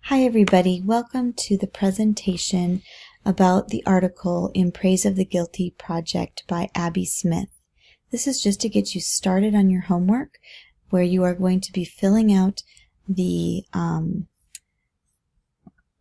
Hi everybody, welcome to the presentation about the article In Praise of the Guilty Project by Abby Smith. This is just to get you started on your homework, where you are going to be filling out the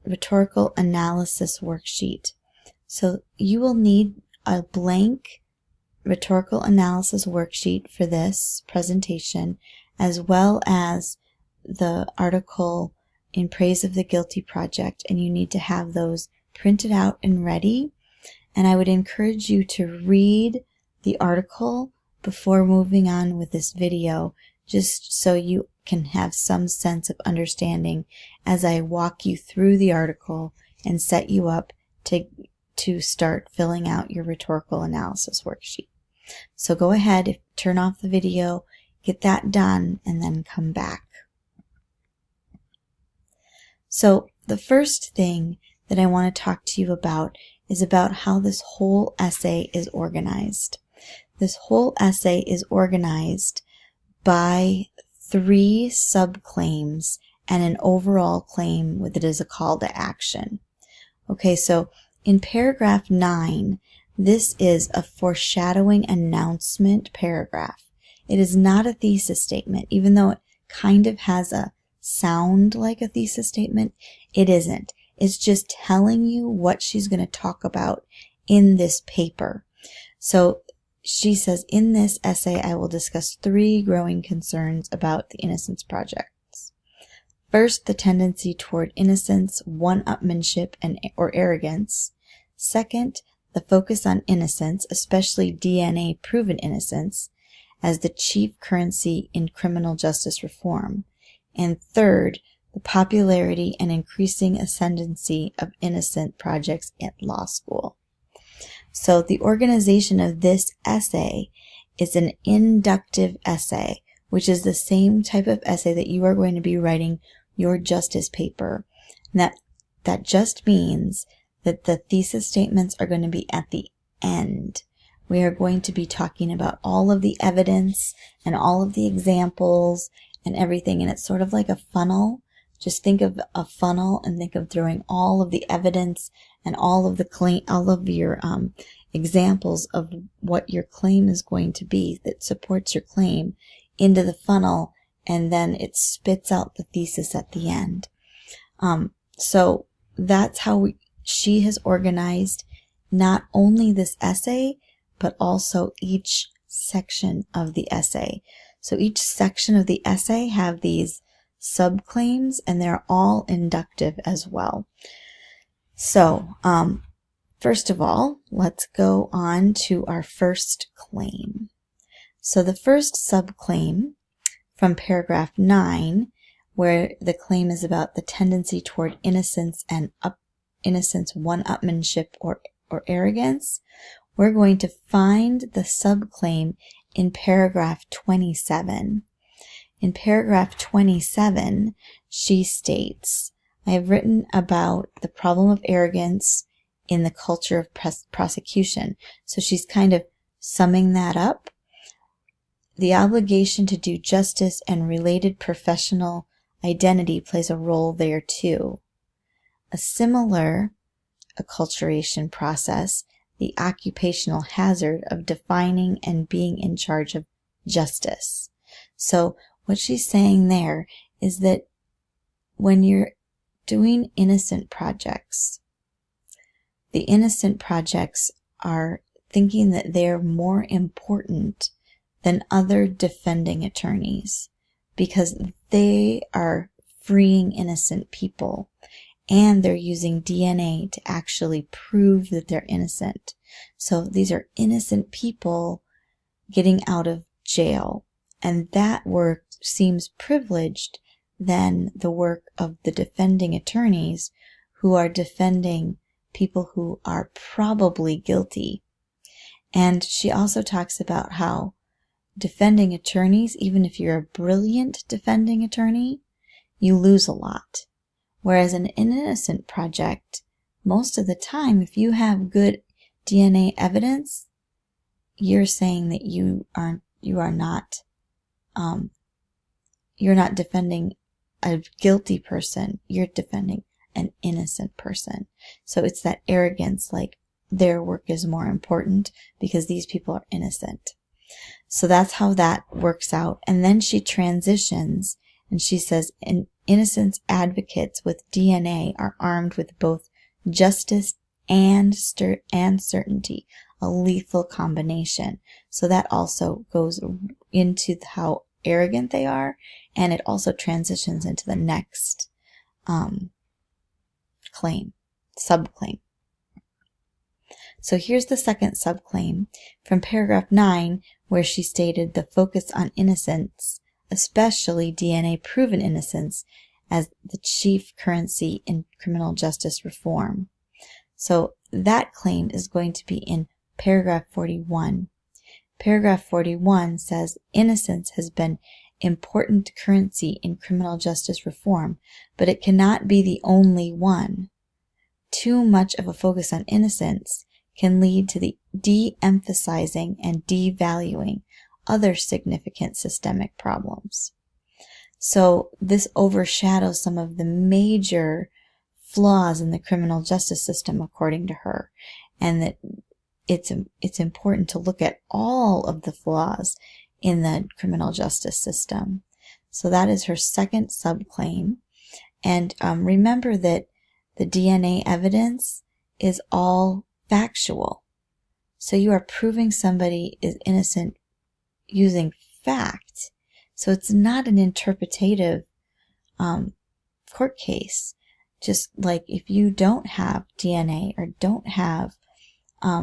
rhetorical analysis worksheet. So you will need a blank rhetorical analysis worksheet for this presentation, as well as the article In Praise of the Guilty Project, and you need to have those printed out and ready. And I would encourage you to read the article before moving on with this video, just so you can have some sense of understanding as I walk you through the article and set you up to start filling out your rhetorical analysis worksheet. So go ahead, turn off the video, get that done, and then come back. So the first thing that I want to talk to you about is about how this whole essay is organized. This whole essay is organized by 3 subclaims and an overall claim that is a call to action. Okay, so in paragraph 9, this is a foreshadowing announcement paragraph. It is not a thesis statement, even though it kind of has a sound like a thesis statement. It isn't. It's just telling you what she's going to talk about in this paper. So she says, in this essay, I will discuss 3 growing concerns about the Innocence Projects. First, the tendency toward innocence, one-upmanship, or arrogance. Second, the focus on innocence, especially DNA-proven innocence, as the chief currency in criminal justice reform. And third, the popularity and increasing ascendancy of innocent projects at law school. So the organization of this essay is an inductive essay, which is the same type of essay that you are going to be writing your justice paper. And that just means that the thesis statements are going to be at the end. We are going to be talking about all of the evidence and all of the examples and everything, and it's sort of like a funnel. Just think of a funnel and think of throwing all of the evidence and all of your examples of what your claim is going to be that supports your claim into the funnel, and then it spits out the thesis at the end. So that's how she has organized not only this essay, but also each section of the essay. So each section of the essay have these subclaims, and they're all inductive as well. So, first of all, let's go on to our first claim. So the first subclaim from paragraph 9, where the claim is about the tendency toward innocence and one-upmanship or arrogance, we're going to find the subclaim in paragraph 27. In paragraph 27, she states, I have written about the problem of arrogance in the culture of prosecution. So she's kind of summing that up. The obligation to do justice and related professional identity plays a role there too. A similar acculturation process, the occupational hazard of defining and being in charge of justice. So what she's saying there is that when you're doing innocent projects, the innocent projects are thinking that they're more important than other defending attorneys because they are freeing innocent people. And they're using DNA to actually prove that they're innocent. So these are innocent people getting out of jail. And that work seems privileged than the work of the defending attorneys who are defending people who are probably guilty. And she also talks about how defending attorneys, even if you're a brilliant defending attorney, you lose a lot. Whereas an innocent project, most of the time, if you have good DNA evidence, you're saying that you're not defending a guilty person, you're defending an innocent person. So it's that arrogance, like their work is more important because these people are innocent. So that's how that works out. And then she transitions and she says, innocence advocates with DNA are armed with both justice and certainty, a lethal combination. So that also goes into how arrogant they are, and it also transitions into the next subclaim. So here's the second subclaim from paragraph 9, where she stated the focus on innocence, especially DNA-proven innocence, as the chief currency in criminal justice reform. So that claim is going to be in paragraph 41. Paragraph 41 says innocence has been important currency in criminal justice reform, but it cannot be the only one. Too much of a focus on innocence can lead to the de-emphasizing and devaluing other significant systemic problems. So this overshadows some of the major flaws in the criminal justice system, according to her, and that it's important to look at all of the flaws in the criminal justice system. So that is her second subclaim. And remember that the DNA evidence is all factual. So you are proving somebody is innocent using fact. So it's not an interpretative court case. Just like if you don't have DNA or don't have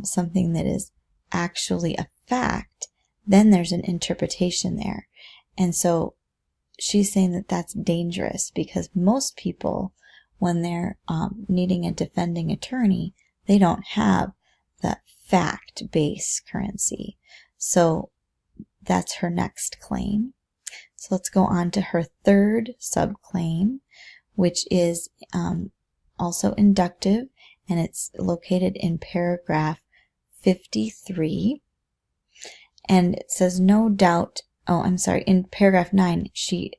something that is actually a fact, then there's an interpretation there. And so she's saying that that's dangerous because most people, when they're needing a defending attorney, they don't have the fact-based currency. So that's her next claim. So let's go on to her third subclaim, which is also inductive, and it's located in paragraph 53. And it says, no doubt, in paragraph 9, she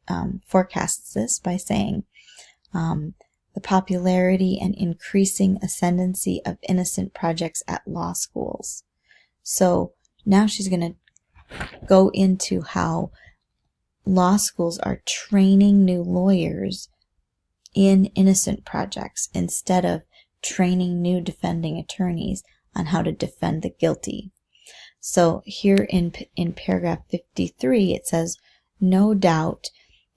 forecasts this by saying, the popularity and increasing ascendancy of innocent projects at law schools. So now she's going to go into how law schools are training new lawyers in innocent projects instead of training new defending attorneys on how to defend the guilty. So here in paragraph 53, it says, no doubt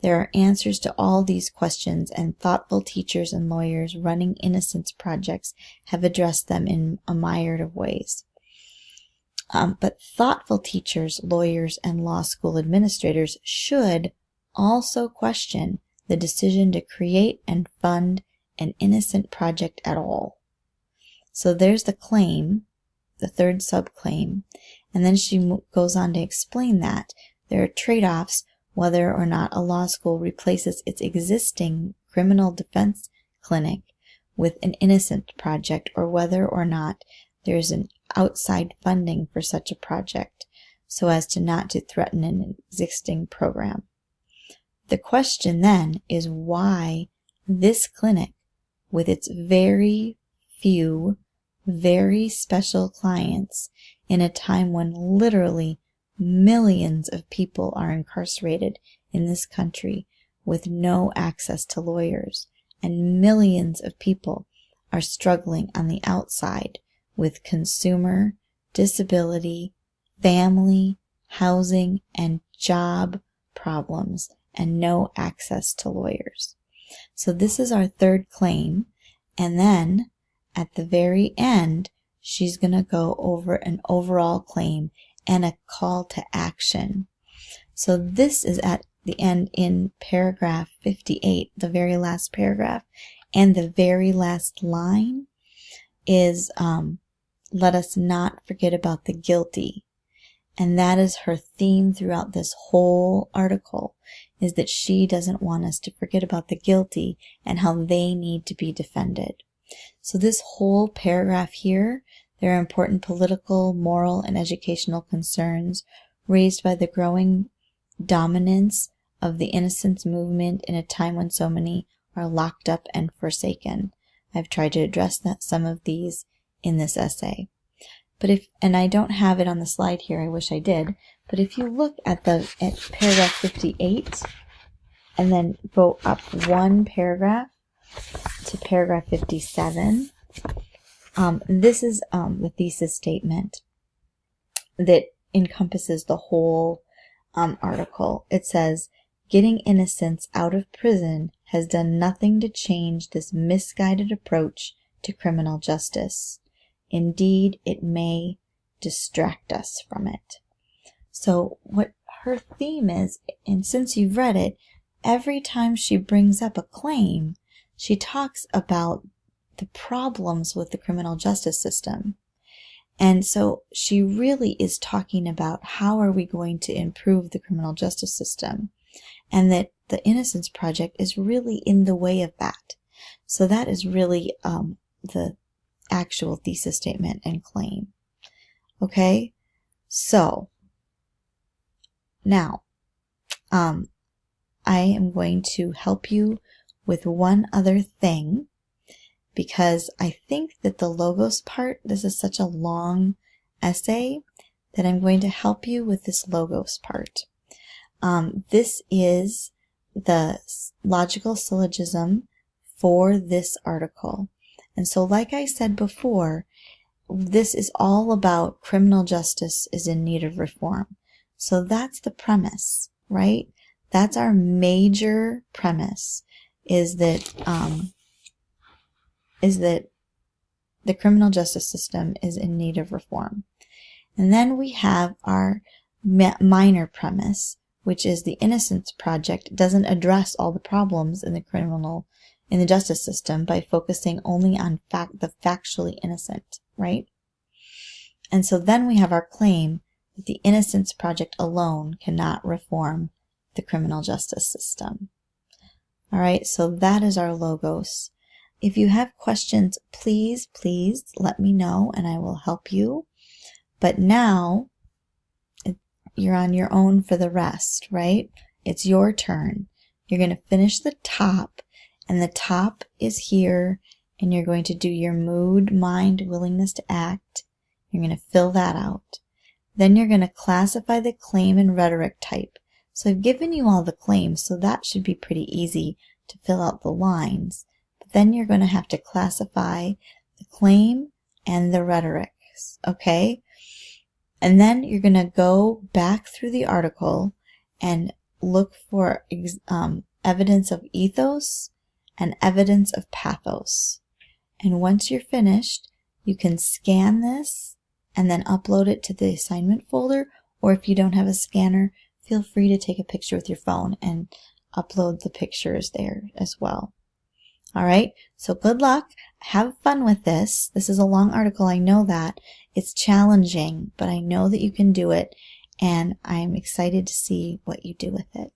there are answers to all these questions, and thoughtful teachers and lawyers running innocence projects have addressed them in a myriad of ways. But thoughtful teachers, lawyers, and law school administrators should also question the decision to create and fund an innocent project at all. So there's the claim, the third subclaim, and then she goes on to explain that there are trade-offs whether or not a law school replaces its existing criminal defense clinic with an innocent project, or whether or not there's an outside funding for such a project so as to not to threaten an existing program. The question then is why this clinic, with its very few, very special clients, in a time when literally millions of people are incarcerated in this country with no access to lawyers, and millions of people are struggling on the outside with consumer, disability, family, housing, and job problems, and no access to lawyers. So this is our third claim. And then at the very end, she's going to go over an overall claim and a call to action. So this is at the end in paragraph 58, the very last paragraph. And the very last line is, let us not forget about the guilty. And that is her theme throughout this whole article, is that she doesn't want us to forget about the guilty and how they need to be defended. So this whole paragraph here, there are important political, moral, and educational concerns raised by the growing dominance of the innocence movement in a time when so many are locked up and forsaken. I've tried to address some of these in this essay. And I don't have it on the slide here, I wish I did, but if you look at paragraph 58 and then go up one paragraph to paragraph 57, this is the thesis statement that encompasses the whole article. It says, getting innocents out of prison has done nothing to change this misguided approach to criminal justice. Indeed, it may distract us from it. So what her theme is, and since you've read it, every time she brings up a claim, she talks about the problems with the criminal justice system. And so she really is talking about how are we going to improve the criminal justice system, and that the Innocence Project is really in the way of that. So that is really the actual thesis statement and claim. Okay, so now I am going to help you with one other thing, because I think that the logos part, this is such a long essay that I'm going to help you with this logos part. This is the logical syllogism for this article. And so like I said before, this is all about criminal justice is in need of reform. So that's the premise, right? That's our major premise, is that the criminal justice system is in need of reform. And then we have our minor premise, which is the Innocence Project doesn't address all the problems in the justice system by focusing only on the factually innocent, right? And so then we have our claim that the Innocence Project alone cannot reform the criminal justice system. All right, so that is our logos. If you have questions, please let me know and I will help you. But now you're on your own for the rest, right? It's your turn. You're going to finish the top, and the top is here, and you're going to do your mood, mind, willingness to act. You're going to fill that out. Then you're going to classify the claim and rhetoric type. So I've given you all the claims, so that should be pretty easy to fill out the lines. But then you're going to have to classify the claim and the rhetorics, okay? And then you're going to go back through the article and look for evidence of ethos and evidence of pathos. And once you're finished, you can scan this and then upload it to the assignment folder, or if you don't have a scanner, feel free to take a picture with your phone and upload the pictures there as well. All right, so good luck. Have fun with this. This is a long article, I know that. It's challenging, but I know that you can do it, and I'm excited to see what you do with it.